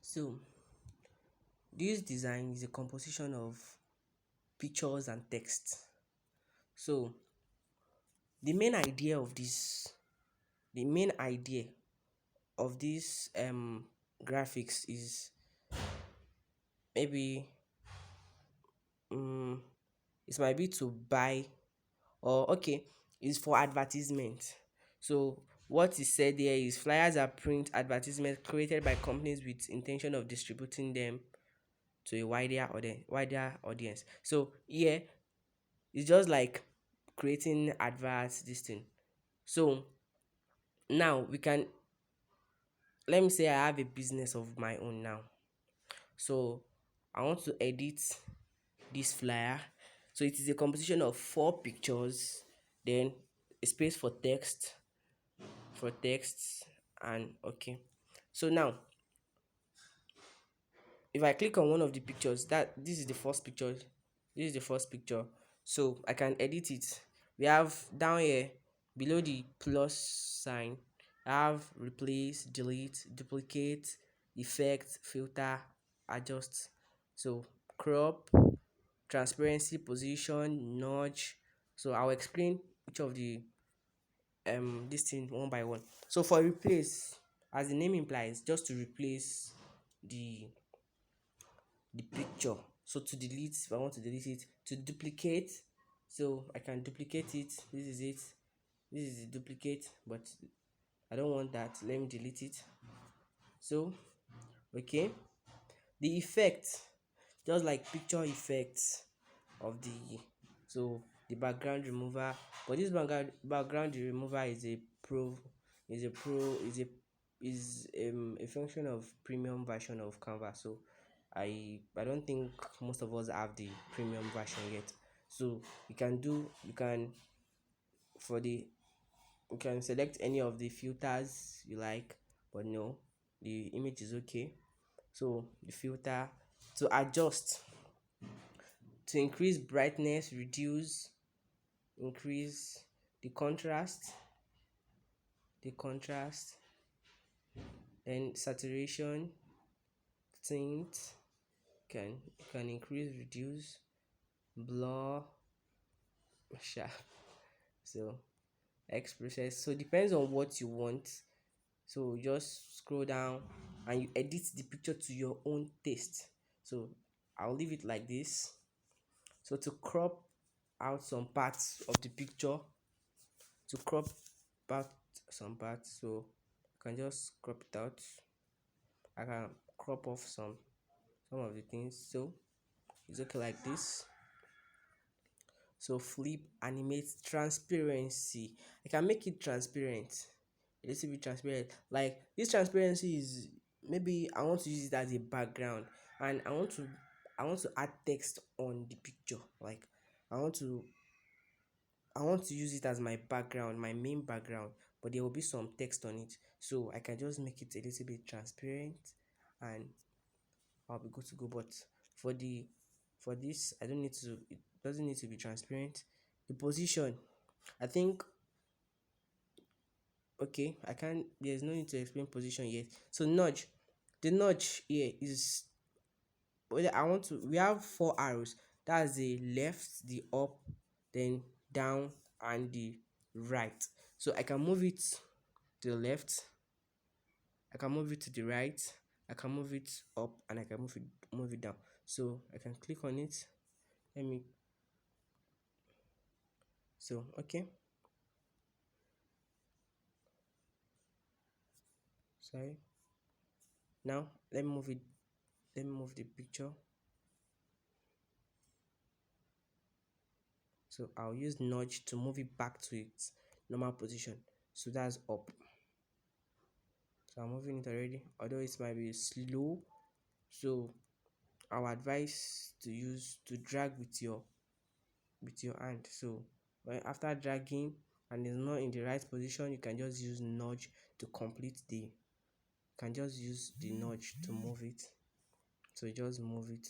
So this design is a composition of pictures and text. So the main idea of this, the main idea of this graphics is maybe um it might be to buy, or okay, is for advertisement. So what is said here is flyers are print advertisements created by companies with intention of distributing them to a wider audience. So here it's just like creating adverts, this thing. So now we can, let me say I have a business of my own now. So I want to edit this flyer. So it is a composition of 4 pictures, then a space for text, and okay. So now if I click on one of the pictures, that this is the first picture, this is the first picture, so I can edit it. We have down here below the plus sign, I have replace, delete, duplicate, effect, filter, adjust. So crop, transparency, position, nudge. So I'll explain each of the this thing one by one. So for replace, as the name implies, just to replace the picture. So to delete, if I want to delete it, to duplicate, so I can duplicate it. This is it. This is the duplicate, but I don't want that. Let me delete it. So okay, the effect, just like picture effects of the, so the background remover, but this background remover is a pro, is a function of premium version of Canva. So I don't think most of us have the premium version yet. So you can for the you can select any of the filters you like, but no, the image is okay. So the filter, to adjust, to increase brightness, reduce, increase the contrast, then saturation, tint, can increase, reduce, blur, sharp. So X process, so depends on what you want. So just scroll down and you edit the picture to your own taste. So I'll leave it like this. So to crop out some parts of the picture, to crop out some parts, so I can just crop it out. I can crop off some of the things, so it's okay like this. So flip, animate, transparency, I can make it transparent, a little bit transparent. Like this transparency is, maybe I want to use it as a background, and I want to add text on the picture. Like I want to I want to use it as my background, my main background, but there will be some text on it. So I can just make it a little bit transparent, and I'll be good to go. But for the for this, I don't need to. It doesn't need to be transparent. The position, I think, okay. I can't. There's no need to explain position yet. So nudge, the nudge here is. Well, I want to. We have 4 arrows. That's the left, the up, then down, and the right. So I can move it to the left, I can move it to the right, I can move it up, and I can move it down. So I can click on it. Let me so okay. Sorry. Now let me move it. Let me move the picture. So I'll use nudge to move it back to its normal position. So that's up. So I'm moving it already, although it might be slow. So our advice to use to drag with your hand. So when after dragging and it's not in the right position, you can just use nudge to complete the can just use the nudge to move it. So you just move it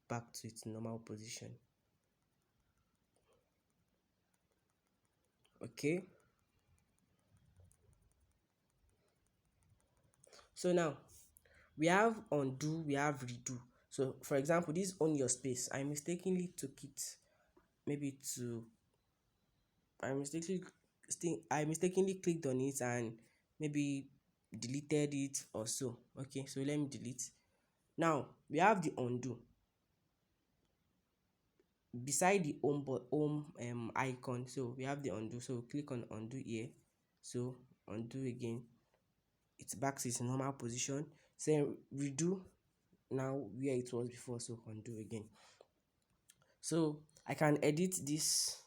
back to its normal position. Okay, so now we have undo, we have redo. So for example, this on your space, I mistakenly took it maybe to I mistakenly I mistakenly clicked on it and maybe deleted it or so. Okay, so let me delete. Now we have the undo beside the home icon. So we have the undo. So click on undo here. So undo again. It's back to its normal position. Say redo now where it was before. So undo again. So I can edit this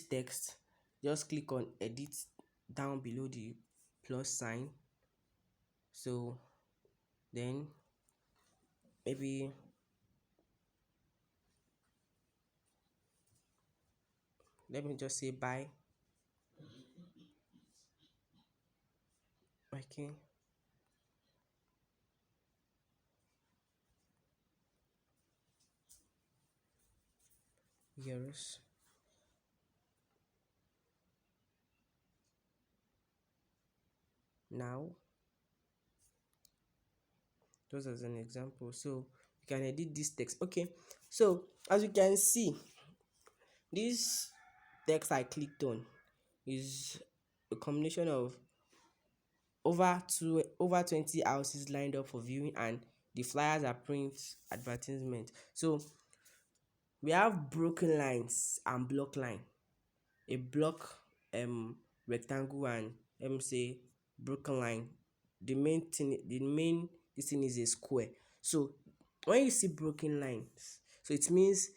text. Just click on edit down below the plus sign. So then maybe let me just say bye. Okay, yes. Now just as an example, so you can edit this text. Okay, so as you can see, this text I clicked on is a combination of over 20 houses lined up for viewing, and the flyers are print advertisement. So we have broken lines and block line. A block rectangle and let me say broken line. The main this thing is a square. So when you see broken lines, so it means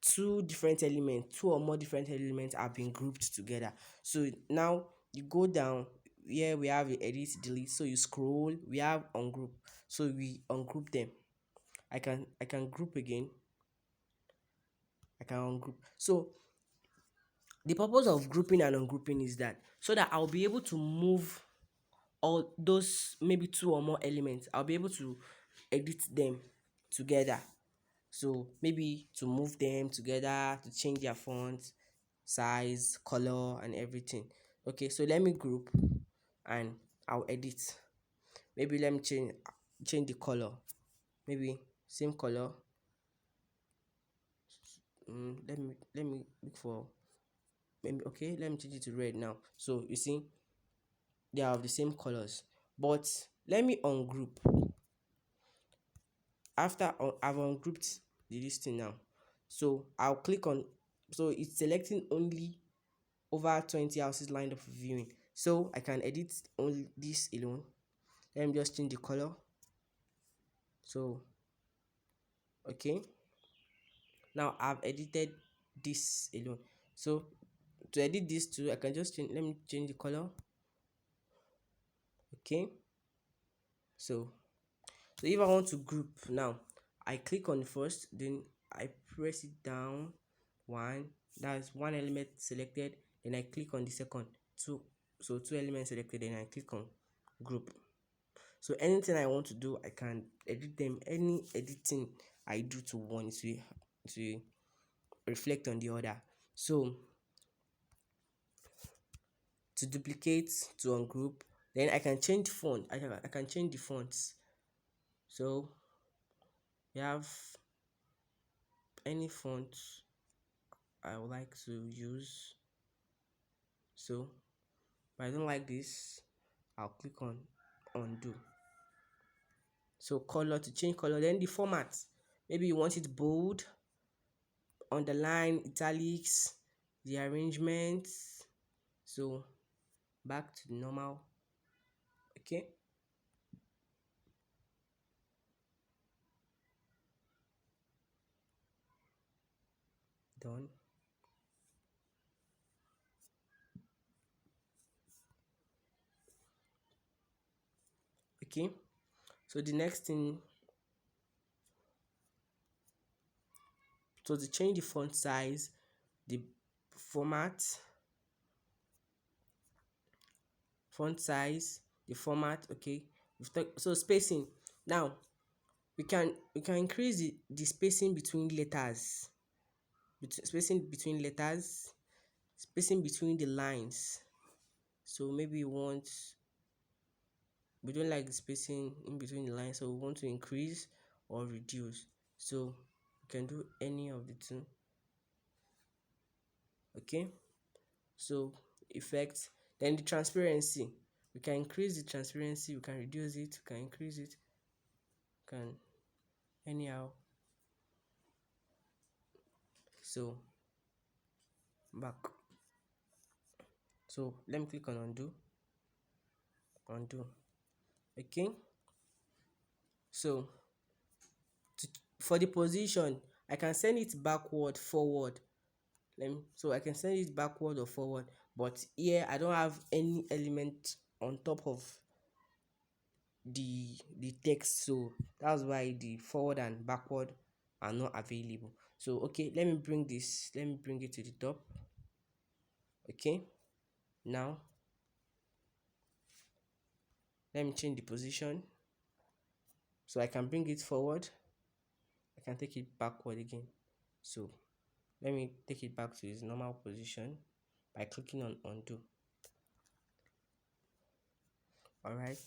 two or more different elements have been grouped together. So now you go down here, we have a edit delete. So you scroll, we have ungroup. So we ungroup them. I can group again. I can ungroup. So the purpose of grouping and ungrouping is that so that I'll be able to move all those maybe two or more elements. I'll be able to edit them together. So maybe to move them together, to change their font, size, color, and everything. Okay, so let me group and I'll edit. Maybe let me change the color. Maybe same color. Let me look for maybe okay. Let me change it to red now. So you see, they are of the same colors. But let me ungroup. After I've ungrouped the listing now, so I'll click on, so it's selecting only over 20 houses lined up for viewing. So I can edit only this alone. Let me just change the color. So okay, now I've edited this alone. So to edit this too, I can just change, let me change the color. Okay, so if I want to group now, I click on the first, then I press it down one, that's one element selected, then I click on the second two, so two elements selected, then I click on group. So anything I want to do, I can edit them. Any editing I do to one to reflect on the other. So to duplicate, to ungroup, then I can change font. I can change the fonts. So we have any font I would like to use. So if I don't like this, I'll click on undo. So color, to change color, then the format, maybe you want it bold, underline, italics, the arrangement. So back to the normal. Okay, done. Okay, so the next thing, so to change the font size, the format, font size, the format. Okay, so spacing. Now we can increase the spacing between letters, spacing between letters, spacing between the lines. So maybe you want we don't like the spacing in between the lines, so we want to increase or reduce. So we can do any of the two. Okay, so effect. Then the transparency, we can increase the transparency, we can reduce it, we can increase it, can anyhow. So back. So let me click on undo. Okay, so for the position, I can send it backward, forward. So I can send it backward or forward, but here I don't have any element on top of the text, so that's why the forward and backward are not available. So okay, let me bring it to the top. Okay, now let me change the position, so I can bring it forward, I can take it backward again. So let me take it back to its normal position by clicking on undo. All right,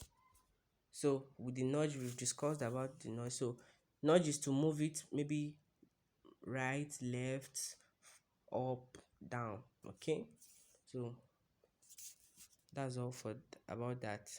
so with the nudge, we've discussed about the nudge. So nudge is to move it maybe right, left, up, down. Okay, so that's all for about that.